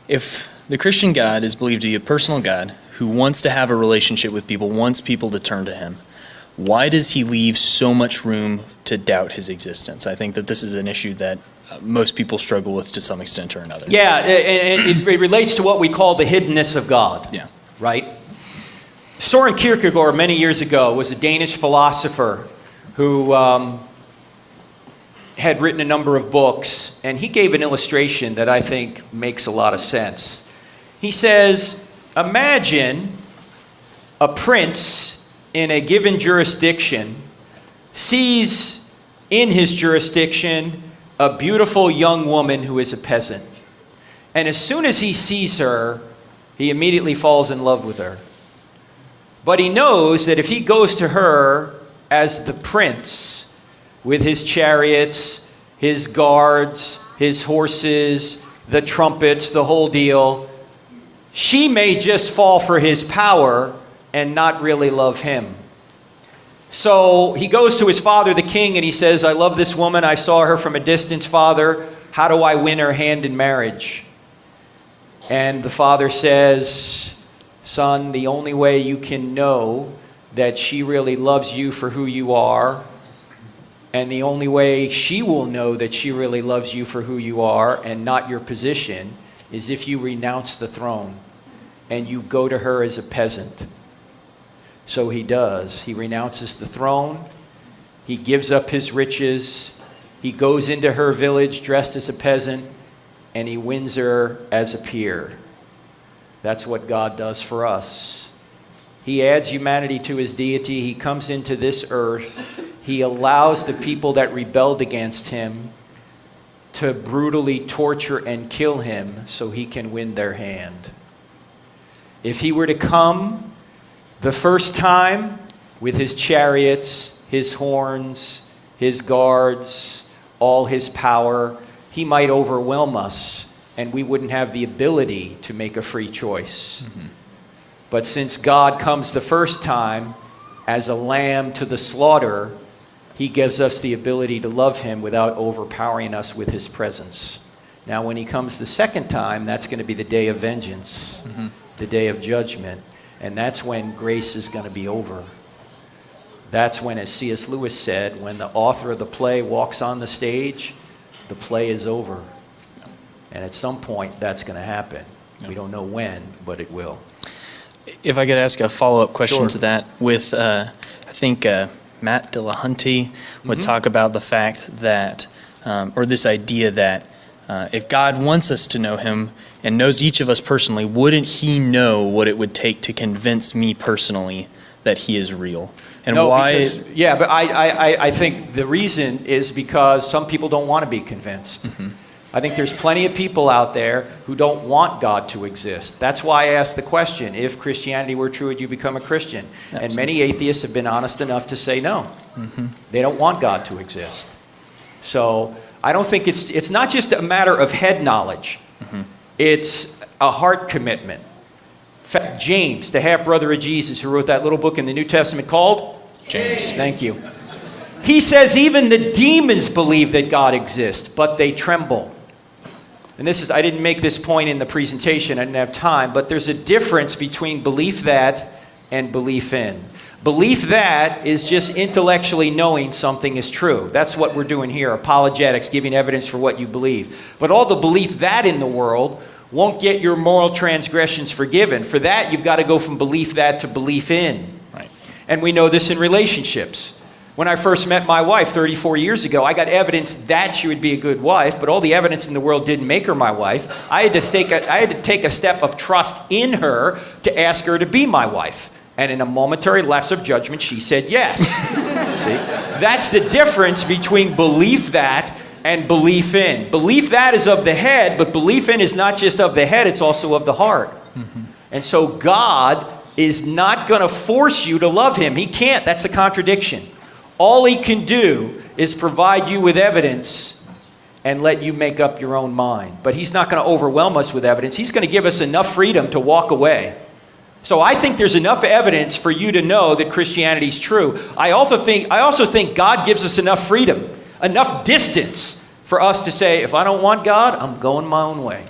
If the Christian God is believed to be a personal God who wants to have a relationship with people, wants people to turn to him, why does he leave so much room to doubt his existence? I think that this is an issue that most people struggle with to some extent or another. Yeah, and it relates to what we call the hiddenness of God. Yeah. Right? Søren Kierkegaard, many years ago, was a Danish philosopher who had written a number of books, and he gave an illustration that I think makes a lot of sense. He says, imagine a prince in a given jurisdiction sees in his jurisdiction a beautiful young woman who is a peasant. And as soon as he sees her, he immediately falls in love with her. But he knows that if he goes to her as the prince, with his chariots, his guards, his horses, the trumpets, the whole deal, she may just fall for his power and not really love him. So he goes to his father, the king, and he says, I love this woman. I saw her from a distance, Father. How do I win her hand in marriage? And the father says, son, the only way you can know that she really loves you for who you are, and the only way she will know that she really loves you for who you are and not your position, is if you renounce the throne and you go to her as a peasant. So he does. He renounces the throne. He gives up his riches. He goes into her village dressed as a peasant, and he wins her as a peer. That's what God does for us. He adds humanity to his deity. He comes into this earth. He allows the people that rebelled against him to brutally torture and kill him so he can win their hand. If he were to come the first time with his chariots, his horns, his guards, all his power, he might overwhelm us and we wouldn't have the ability to make a free choice. Mm-hmm. But since God comes the first time as a lamb to the slaughter, he gives us the ability to love him without overpowering us with his presence. Now, when he comes the second time, that's going to be the day of vengeance, mm-hmm. the day of judgment. And that's when grace is going to be over. That's when, as C.S. Lewis said, when the author of the play walks on the stage, the play is over. And at some point, that's going to happen. Yeah. We don't know when, but it will. If I could ask a follow-up question Sure. to that, with I think Matt Dillahunty would Mm-hmm. talk about the fact that, or this idea that if God wants us to know him and knows each of us personally, wouldn't he know what it would take to convince me personally that he is real? And no, why? Because, yeah, but I think the reason is because some people don't want to be convinced. Mm-hmm. I think there's plenty of people out there who don't want God to exist. That's why I asked the question, if Christianity were true, would you become a Christian? Absolutely. And many atheists have been honest enough to say no. Mm-hmm. They don't want God to exist. So I don't think it's not just a matter of head knowledge. Mm-hmm. It's a heart commitment. In fact, James, the half-brother of Jesus, who wrote that little book in the New Testament called? James. Thank you. He says even the demons believe that God exists, but they tremble. And this is, I didn't make this point in the presentation, I didn't have time, but there's a difference between belief that and belief in. Belief that is just intellectually knowing something is true. That's what we're doing here, apologetics, giving evidence for what you believe. But all the belief that in the world won't get your moral transgressions forgiven. For that, you've got to go from belief that to belief in. Right. And we know this in relationships. When I first met my wife 34 years ago, I got evidence that she would be a good wife, but all the evidence in the world didn't make her my wife. I had to take a step of trust in her to ask her to be my wife. And in a momentary lapse of judgment, she said yes. See? That's the difference between belief that and belief in. Belief that is of the head, but belief in is not just of the head, it's also of the heart. Mm-hmm. And so God is not going to force you to love him. He can't. That's a contradiction. All he can do is provide you with evidence and let you make up your own mind. But he's not going to overwhelm us with evidence. He's going to give us enough freedom to walk away. So I think there's enough evidence for you to know that Christianity is true. I also think God gives us enough freedom, enough distance for us to say, if I don't want God, I'm going my own way.